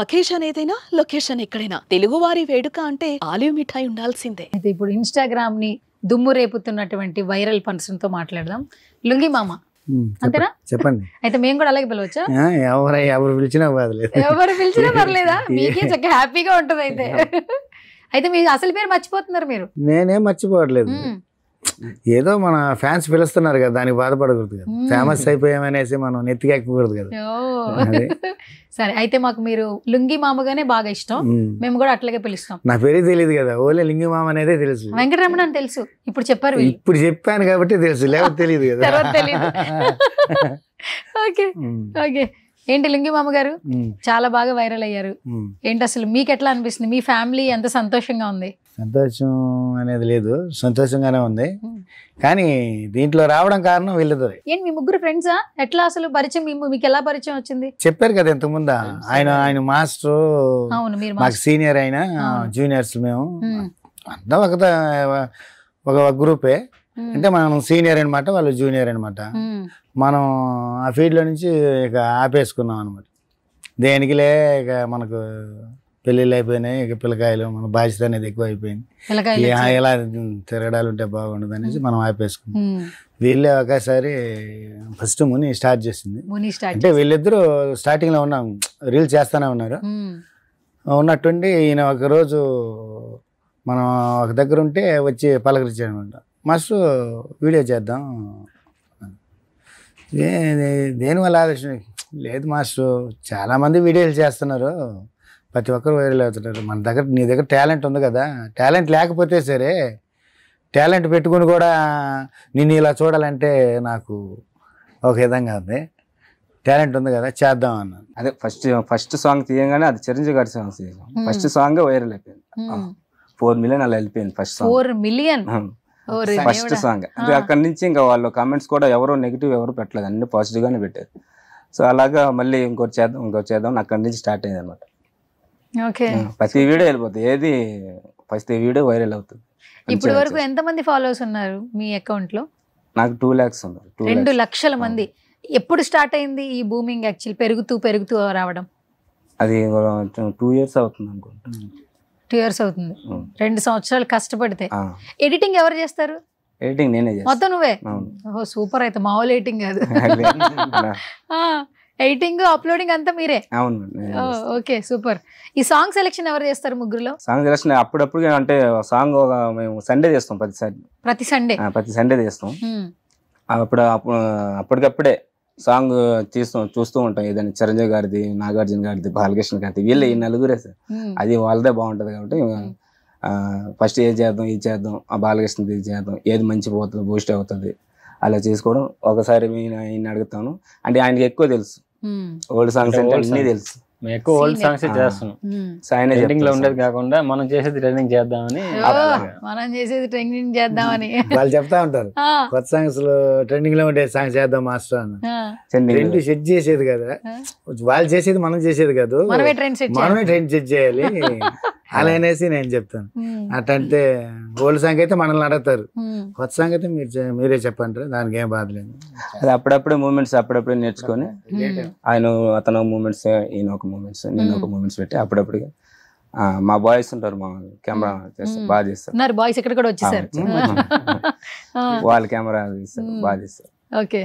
Occasion ఏదైనా location ఎక్కడైనా తెలుగువారి వేడుక అంటే ఆలివ్ మిఠాయి ఉండాల్సిందే. అయితే ఇప్పుడు ఇన్‌స్టాగ్రామ్ ని దుమ్ము రేపుతున్నటువంటి వైరల్ పర్సన్ తో మాట్లాడదాం. లుంగి మామ అంతేనా? చెప్పండి. అయితే మేము కూడా అలాగే పిలవచ్చా? ఎవరు పిలిచినా బాధలేదు. ఎవరు పిలిచినా పర్లేదా? మీకే చక్కగా హ్యాపీగా ఉంటది అయితే. అయితే మీ అసలు పేరు మర్చిపోతున్నారు మీరు. నేనేం మర్చిపోవట్లేదు. ఏదో మన ఫ్యాన్స్ పిలుస్తున్నారు కదా, దానికి బాధపడకూడదు కదా. ఫేమస్ అయిపోయామనేసి మనం నెత్తికి ఎక్కకూడదు కదా. సరే, అయితే మాకు మీరు లుంగి మామగానే బాగా ఇష్టం, మేము కూడా అట్లాగే పిలుస్తాం. నా పేరు తెలియదు కదా, ఓన్లీ లింగి మామ అనేది తెలుసు. వెంకటరమణ అని తెలుసు, ఇప్పుడు చెప్పారు. ఇప్పుడు చెప్పాను కాబట్టి తెలుసు, లేకపోతే తెలియదు కదా. Okay okay. ఏంటి లింగి మామ గారు చాలా బాగా వైరల్ అయ్యారు. ఏంటి అసలు మీకు ఎట్లా అనిపిస్తుంది? మీ ఫ్యామిలీ ఎంత సంతోషంగా ఉంది? సంతోషం అనేది లేదు, సంతోషంగానే ఉంది. కానీ దీంట్లో రావడం కారణం వీళ్ళిద్దరే. ఏంటి మీ ముగ్గురు ఫ్రెండ్సా? ఎట్లా అసలు పరిచయం? మీకు ఎలా పరిచయం వచ్చింది? చెప్పారు కదా ఇంతకుముందు, ఆయన మాస్టర్, అవును మీరు మాకు సీనియర్, అయినా జూనియర్స్ మేము అంతా ఒక గ్రూపే. అంటే మనం సీనియర్ అనమాట, వాళ్ళు జూనియర్ అనమాట. మనం ఆ ఫీల్డ్లో నుంచి ఇక ఆపేసుకున్నాం అనమాట. దేనికిలే ఇక మనకు పెళ్ళిళ్ళు అయిపోయినాయి, ఇక పిల్లకాయలు, మన బాధ్యత అనేది ఎక్కువ అయిపోయింది. ఎలా తిరగడాలు ఉంటే బాగుండదు అనేసి మనం ఆపేసుకున్నాం. వీళ్ళే ఒకసారి ఫస్ట్ ముని స్టార్ట్ చేసింది. అంటే వీళ్ళిద్దరూ స్టార్టింగ్లో ఉన్నాం, రీల్స్ చేస్తూనే ఉన్నారు. ఉన్నట్టుండి ఈయన ఒకరోజు మనం ఒక దగ్గర ఉంటే వచ్చి పలకరించాడు అనమాట. మాస్టర్ వీడియో చేద్దాం. దేనివల్ల ఆలోచన లేదు మాస్టర్, చాలామంది వీడియోలు చేస్తున్నారు, ప్రతి ఒక్కరు వైరల్ అవుతున్నారు. నీ దగ్గర టాలెంట్ ఉంది కదా, టాలెంట్ లేకపోతే సరే, టాలెంట్ పెట్టుకుని కూడా నిన్ను ఇలా చూడాలంటే నాకు ఒక విధంగా ఉంది. టాలెంట్ ఉంది కదా, చేద్దాం అన్నాను. అదే ఫస్ట్ సాంగ్ తీయగానే అది చిరంజీవి గారి సాంగ్ తీసాం. ఫస్ట్ సాంగ్ వైరల్ అయిపోయింది, 4 మిలియన్ అలా వెళ్ళిపోయింది. First song 4 million first song. అక్కడి నుంచి ఇంకా వాళ్ళు కామెంట్స్ కూడా ఎవరు నెగిటివ్ ఎవరు పెట్టలేదు, అన్ని పాజిటివ్ గానే పెట్టారు. సో అలాగా మళ్ళీ ఇంకోటి చేద్దాం అక్కడి నుంచి స్టార్ట్ అయింది అనమాట. ప్రతి వీడియో వెళ్ళిపోతుంది, ఏది ఫస్ట్ వీడియో వైరల్ అవుతుంది. ఇప్పటి వరకు ఎంత మంది ఫాలోవర్స్ ఉన్నారు మీ అకౌంట్ లో? నాకు 2 lakhs ఉన్నారు. 2 లక్షల మంది. ఎప్పుడు స్టార్ట్ అయింది ఈ బూమింగ్? యాక్చువల్ పెరుగుతూ రావడం అది 2 years అవుతుంది అనుకుంటా. 2 years అవుతుంది. 2 సంవత్సరాలు కష్టపడితే. ఎడిటింగ్ ఎవరు చేస్తారు? ఎడిటింగ్ నేనే చేస్తాను. మొత్తం నువ్వే? ఓహో సూపర్. అయితే మామూలు ఎడిటింగ్ కాదు, ఎడిటింగ్ అప్లోడింగ్ అంతా మీరే? అవును. Okay super. ఈ సాంగ్ సెలెక్షన్ ఎవరు చేస్తారు ముగ్గురులో? సాంగ్ సెలెక్షన్ అప్పుడప్పుడు అంటే సాంగ్ మేము సండే చేస్తాం, ప్రతి సండే చేస్తాం. అప్పటికప్పుడే సాంగ్ చూస్తూ ఉంటాం. ఏదైనా చిరంజీవి గారిది, నాగార్జున గారిది, బాలకృష్ణ గారిది, వీళ్ళు ఈ నలుగురే సార్. అది వాళ్ళదే బాగుంటది కాబట్టి ఫస్ట్ ఏది చేద్దాం, ఆ బాలకృష్ణది ఇది చేద్దాం, ఏది మంచి పోతుంది, బూస్ట్ అవుతుంది, అలా చేసుకోవడం. ఒకసారి నేను అడుగుతాను, అంటే ఆయనకి ఎక్కువ తెలుసు, ఓల్డ్ సాంగ్స్ అంటే అన్నీ తెలుసు. మేము ఎక్కువ ఓల్డ్ సాంగ్స్ చేస్తున్నాం. ట్రెండింగ్ లో ఉండేది కాకుండా మనం చేసేది ట్రెండింగ్ చేద్దామని వాళ్ళు చెప్తా ఉంటారు, కొత్త సాంగ్స్ లో ట్రెండింగ్ లో ఉండే సాంగ్స్ చేద్దాం మాస్టర్ అని. ట్రెండ్ సెట్ చేసేది కదా, వాళ్ళు చేసేది మనం చేసేది కాదు, మనమే ట్రెండ్ సెట్ చేయాలి అలా అనేసి నేను చెప్తాను. అట్లంటే ఓల్డ్ సాంగ్ అయితే మనల్ని అడుగుతారు, కొత్త సాంగ్ అయితే మీరే చెప్పండి, దానికి ఏం బాధ లేదు. అది అప్పుడప్పుడే మూమెంట్స్ అప్పుడప్పుడే నేర్చుకొని అతను మూమెంట్స్, ఈయన ఒక మూమెంట్స్, నేను ఒక మూమెంట్స్ పెట్టి అప్పుడప్పుడు మా బాయ్స్ ఉంటారు, మా కెమెరా చేస్తారు, బాగా చేస్తారు. బాయ్స్ ఇక్కడ కూడా వచ్చేసారు, వాళ్ళు కెమెరా తీస్తారు, బాగా చేస్తారు. ఓకే.